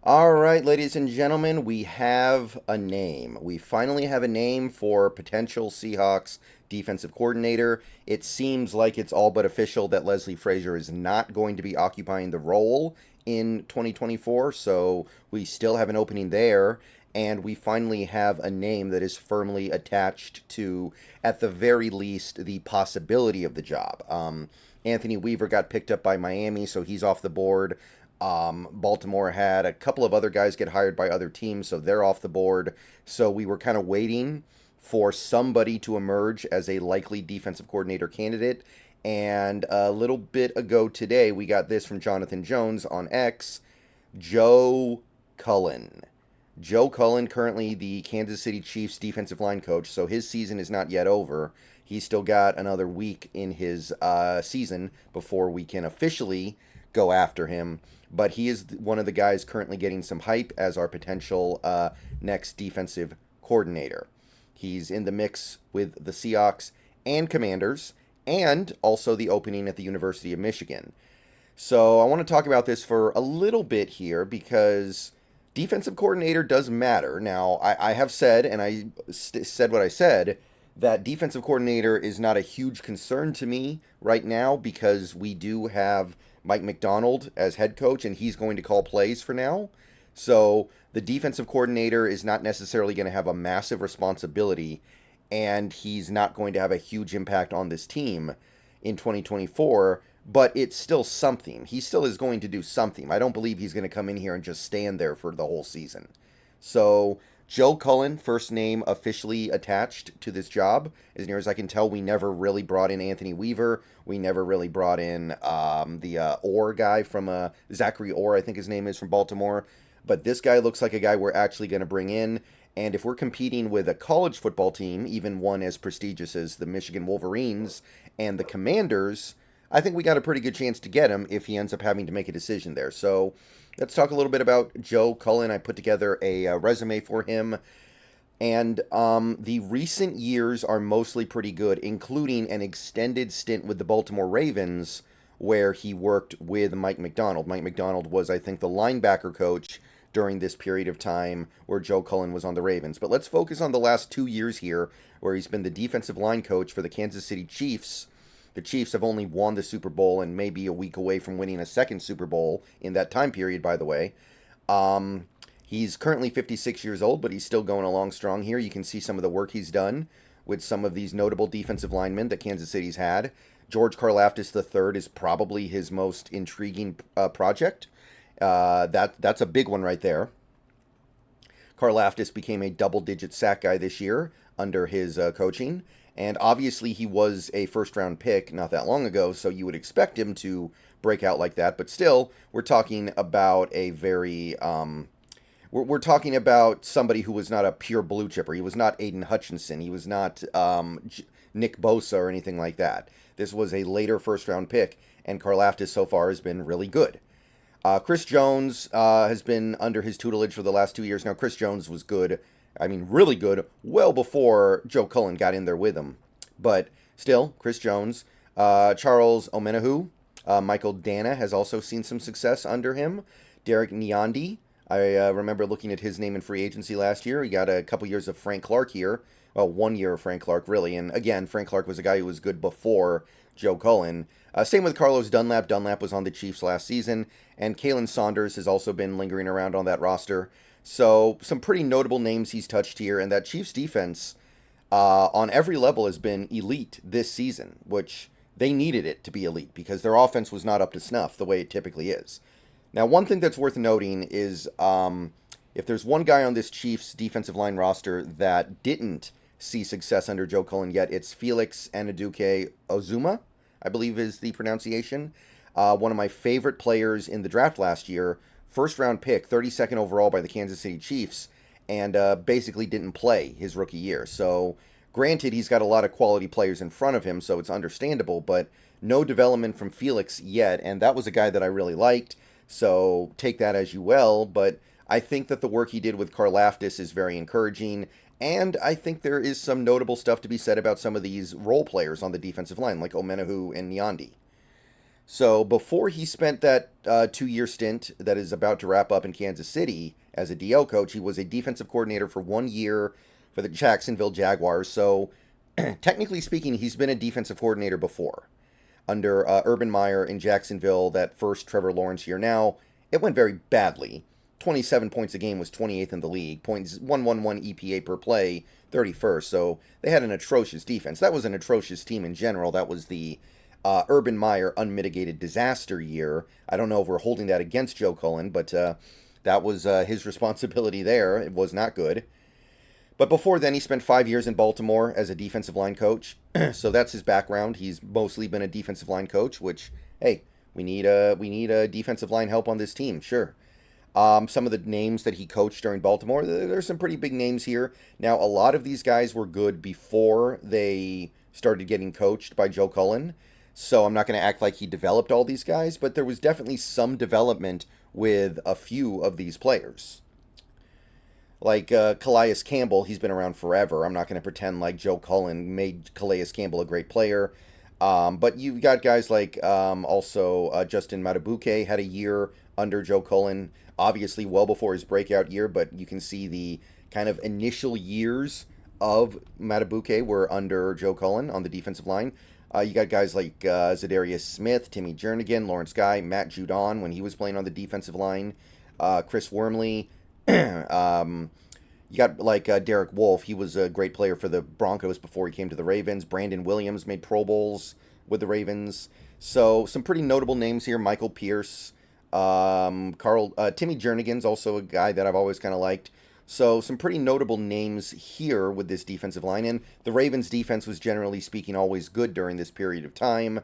All right, ladies and gentlemen, we have a name. We finally have a name for potential Seahawks defensive coordinator. It seems like it's all but official that Leslie Frazier is not going to be occupying the role in 2024, so we still have an opening there. And we finally have a name that is firmly attached to, at the very least, the possibility of the job. Anthony Weaver got picked up by Miami, so he's off the board. Baltimore had a couple of other guys get hired by other teams, so they're off the board. So we were kind of waiting for somebody to emerge as a likely defensive coordinator candidate. And a little bit ago today, we got this from Jonathan Jones on X. Joe Cullen. Joe Cullen, currently the Kansas City Chiefs defensive line coach, so his season is not yet over. He's still got another week in his season before we can officially go after him. But he is one of the guys currently getting some hype as our potential next defensive coordinator. He's in the mix with the Seahawks and Commanders, and also the opening at the University of Michigan. So I want to talk about this for a little bit here because defensive coordinator does matter. Now, I have said, and I said what I said, that defensive coordinator is not a huge concern to me right now because we do have Mike Macdonald as head coach, and he's going to call plays for now. So the defensive coordinator is not necessarily going to have a massive responsibility, and he's not going to have a huge impact on this team in 2024, but it's still something. He still is going to do something. I don't believe he's going to come in here and just stand there for the whole season. So Joe Cullen, first name officially attached to this job. As near as I can tell, we never really brought in Anthony Weaver. We never really brought in the Orr guy from Zachary Orr, I think his name is, from Baltimore. But this guy looks like a guy we're actually going to bring in. And if we're competing with a college football team, even one as prestigious as the Michigan Wolverines and the Commanders, I think we got a pretty good chance to get him if he ends up having to make a decision there. So let's talk a little bit about Joe Cullen. I put together a resume for him. And the recent years are mostly pretty good, including an extended stint with the Baltimore Ravens where he worked with Mike Macdonald. Mike Macdonald was, I think, the linebacker coach during this period of time where Joe Cullen was on the Ravens. But let's focus on the last 2 years here where he's been the defensive line coach for the Kansas City Chiefs. The Chiefs have only won the Super Bowl and maybe a week away from winning a second Super Bowl in that time period, by the way. He's currently 56 years old, but he's still going along strong here. You can see some of the work he's done with some of these notable defensive linemen that Kansas City's had. George Karlaftis III is probably his most intriguing project. That's a big one right there. Karlaftis became a double-digit sack guy this year under his coaching. And obviously he was a first-round pick not that long ago, so you would expect him to break out like that. But still, we're talking about a very... We're talking about somebody who was not a pure blue chipper. He was not Aiden Hutchinson. He was not Nick Bosa or anything like that. This was a later first-round pick, and Karlaftis so far has been really good. Chris Jones has been under his tutelage for the last 2 years. Now, Chris Jones was good. I mean, really good, well before Joe Cullen got in there with him. But still, Chris Jones. Charles Omenahu. Michael Dana has also seen some success under him. Derek Nyandi. I remember looking at his name in free agency last year. He got a couple years of Frank Clark here. Well, 1 year of Frank Clark, really. And again, Frank Clark was a guy who was good before Joe Cullen. Same with Carlos Dunlap. Dunlap was on the Chiefs last season. And Kalen Saunders has also been lingering around on that roster. So some pretty notable names he's touched here. And that Chiefs defense on every level has been elite this season, which they needed it to be elite because their offense was not up to snuff the way it typically is. Now, one thing that's worth noting is if there's one guy on this Chiefs defensive line roster that didn't see success under Joe Cullen yet, it's Felix Anaduke Ozuma, I believe is the pronunciation. One of my favorite players in the draft last year, first round pick, 32nd overall by the Kansas City Chiefs, and basically didn't play his rookie year. So, granted, he's got a lot of quality players in front of him, so it's understandable, but no development from Felix yet, and that was a guy that I really liked. So take that as you will, but I think that the work he did with Karlaftis is very encouraging, and I think there is some notable stuff to be said about some of these role players on the defensive line, like Omenahu and Nyandi. So before he spent that 2 year stint that is about to wrap up in Kansas City as a DL coach, he was a defensive coordinator for 1 year for the Jacksonville Jaguars. So technically speaking, he's been a defensive coordinator before under Urban Meyer in Jacksonville. That first Trevor Lawrence year. Now it went very badly. 27 points a game was 28th in the league. 0.111 EPA per play, 31st. So they had an atrocious defense. That was an atrocious team in general. That was the Urban Meyer unmitigated disaster year. I don't know if we're holding that against Joe Cullen, but that was his responsibility there. It was not good. But before then, he spent 5 years in Baltimore as a defensive line coach. So that's his background. He's mostly been a defensive line coach, which, hey, we need a defensive line help on this team, sure. Some of the names that he coached during Baltimore, there's some pretty big names here. Now, a lot of these guys were good before they started getting coached by Joe Cullen. So I'm not going to act like he developed all these guys, but there was definitely some development with a few of these players. Like Calais Campbell, he's been around forever. I'm not going to pretend like Joe Cullen made Calais Campbell a great player. But you've got guys like also Justin Matabuke had a year under Joe Cullen, obviously well before his breakout year, but you can see the kind of initial years of Matabuke were under Joe Cullen on the defensive line. You got guys like Zadarius Smith, Timmy Jernigan, Lawrence Guy, Matt Judon when he was playing on the defensive line, Chris Wormley. You got like Derek Wolfe. He was a great player for the Broncos before he came to the Ravens. Brandon Williams made Pro Bowls with the Ravens. So some pretty notable names here. Michael Pierce, Timmy Jernigan's also a guy that I've always kind of liked. So some pretty notable names here with this defensive line. And the Ravens defense was generally speaking always good during this period of time.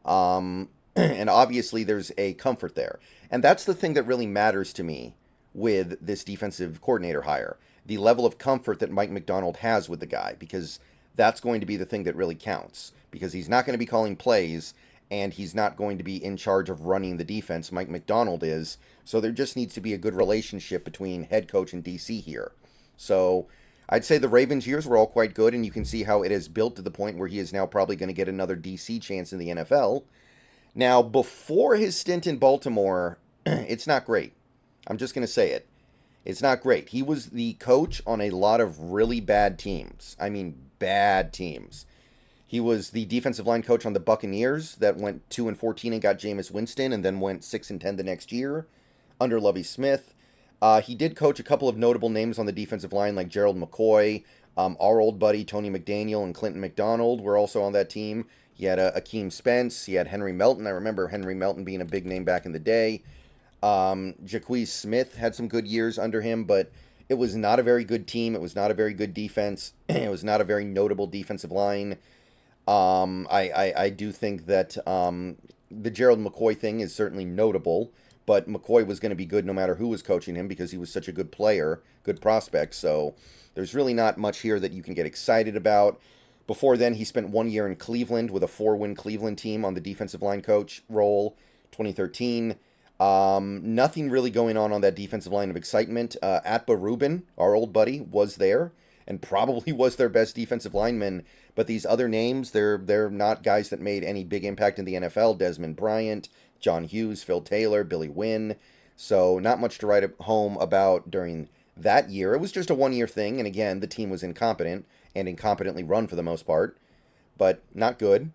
And obviously there's a comfort there. And that's the thing that really matters to me with this defensive coordinator hire. The level of comfort that Mike Macdonald has with the guy, because that's going to be the thing that really counts. Because he's not going to be calling plays, and he's not going to be in charge of running the defense. Mike Macdonald is. So there just needs to be a good relationship between head coach and DC here. So I'd say the Ravens years were all quite good, and you can see how it has built to the point where he is now probably going to get another DC chance in the NFL. Now, before his stint in Baltimore, it's not great. I'm just going to say it. It's not great. He was the coach on a lot of really bad teams. I mean, bad teams. He was the defensive line coach on the Buccaneers that went 2-14 and got Jameis Winston, and then went 6-10 the next year under Lovie Smith. He did coach a couple of notable names on the defensive line, like Gerald McCoy. Our old buddy Tony McDaniel and Clinton McDonald were also on that team. He had Akeem Spence. He had Henry Melton. I remember Henry Melton being a big name back in the day. Jaquez Smith had some good years under him, but it was not a very good team. It was not a very good defense. It was not a very notable defensive line. I do think that the Gerald McCoy thing is certainly notable, but McCoy was going to be good no matter who was coaching him because he was such a good player, good prospect. So there's really not much here that you can get excited about. Before then, he spent 1 year in Cleveland with a 4-win Cleveland team on the defensive line coach role, 2013. Nothing really going on that defensive line of excitement. Atba Rubin, our old buddy, was there and probably was their best defensive lineman. But these other names, they're not guys that made any big impact in the NFL. Desmond Bryant, John Hughes, Phil Taylor, Billy Wynn. So not much to write home about during that year. It was just a 1 year thing. And again, the team was incompetent and incompetently run for the most part, but not good.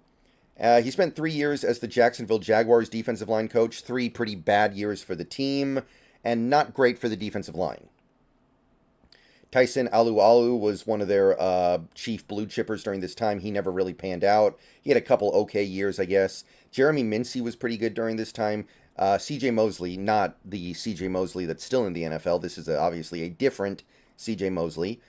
He spent 3 years as the Jacksonville Jaguars defensive line coach, 3 pretty bad years for the team, and not great for the defensive line. Tyson Alualu was one of their chief blue chippers during this time. He never really panned out. He had a couple okay years, I guess. Jeremy Mincey was pretty good during this time. C.J. Mosley, not the C.J. Mosley that's still in the NFL. This is obviously a different C.J. Mosley.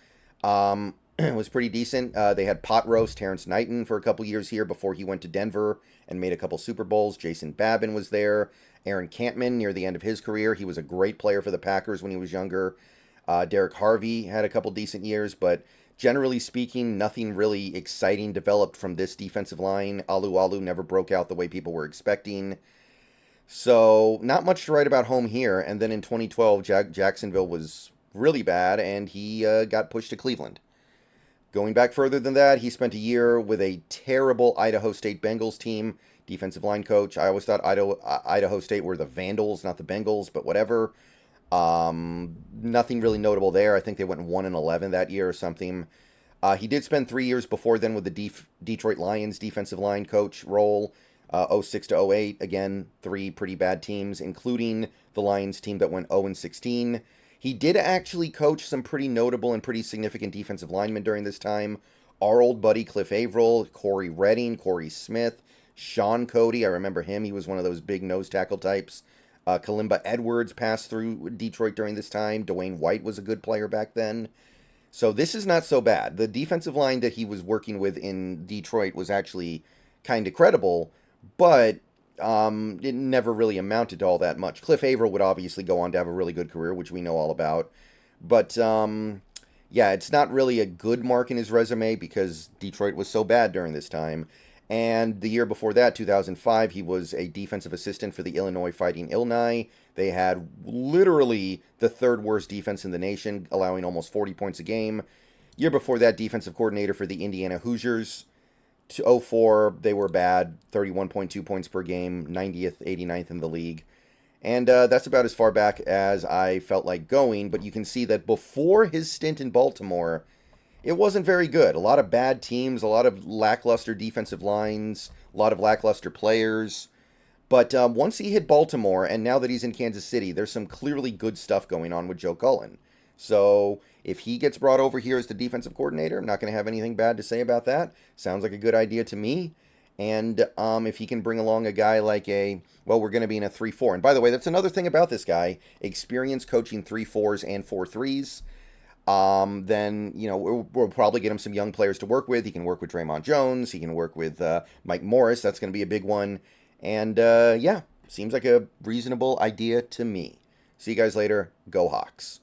Was pretty decent. They had pot roast Terrence Knighton for a couple years here before he went to Denver and made a couple Super Bowls. Jason Babin was there. Aaron Campman near the end of his career. He was a great player for the Packers when he was younger. Derek Harvey had a couple decent years, but generally speaking, nothing really exciting developed from this defensive line. Alu never broke out the way people were expecting. So not much to write about home here. And then in 2012, Jacksonville was really bad, and he got pushed to Cleveland. Going back further than that, he spent a year with a terrible Idaho State Bengals team, defensive line coach. I always thought Idaho State were the Vandals, not the Bengals, but whatever. Nothing really notable there. I think they went 1-11 that year or something. He did spend 3 years before then with the Detroit Lions defensive line coach role, 06 to 08. Again, 3 pretty bad teams, including the Lions team that went 0-16. He did actually coach some pretty notable and pretty significant defensive linemen during this time. Our old buddy Cliff Averill, Corey Redding, Corey Smith, Sean Cody. I remember him. He was one of those big nose tackle types. Kalimba Edwards passed through Detroit during this time. Dwayne White was a good player back then. So this is not so bad. The defensive line that he was working with in Detroit was actually kind of credible, but it never really amounted to all that much. Cliff Averill would obviously go on to have a really good career, which we know all about. But, yeah, it's not really a good mark in his resume because Detroit was so bad during this time. And the year before that, 2005, he was a defensive assistant for the Illinois Fighting Illini. They had literally the third worst defense in the nation, allowing almost 40 points a game. Year before that, defensive coordinator for the Indiana Hoosiers. 2004, they were bad, 31.2 points per game, 90th, 89th in the league. And that's about as far back as I felt like going, but you can see that before his stint in Baltimore, it wasn't very good. A lot of bad teams, a lot of lackluster defensive lines, a lot of lackluster players. But once he hit Baltimore, and now that he's in Kansas City, there's some clearly good stuff going on with Joe Cullen. So if he gets brought over here as the defensive coordinator, I'm not going to have anything bad to say about that. Sounds like a good idea to me. And if he can bring along a guy like we're going to be in a 3-4. And by the way, that's another thing about this guy. Experience coaching 3-4s and 4-3s. Then, we'll probably get him some young players to work with. He can work with Draymond Jones. He can work with Mike Morris. That's going to be a big one. And, yeah, seems like a reasonable idea to me. See you guys later. Go Hawks.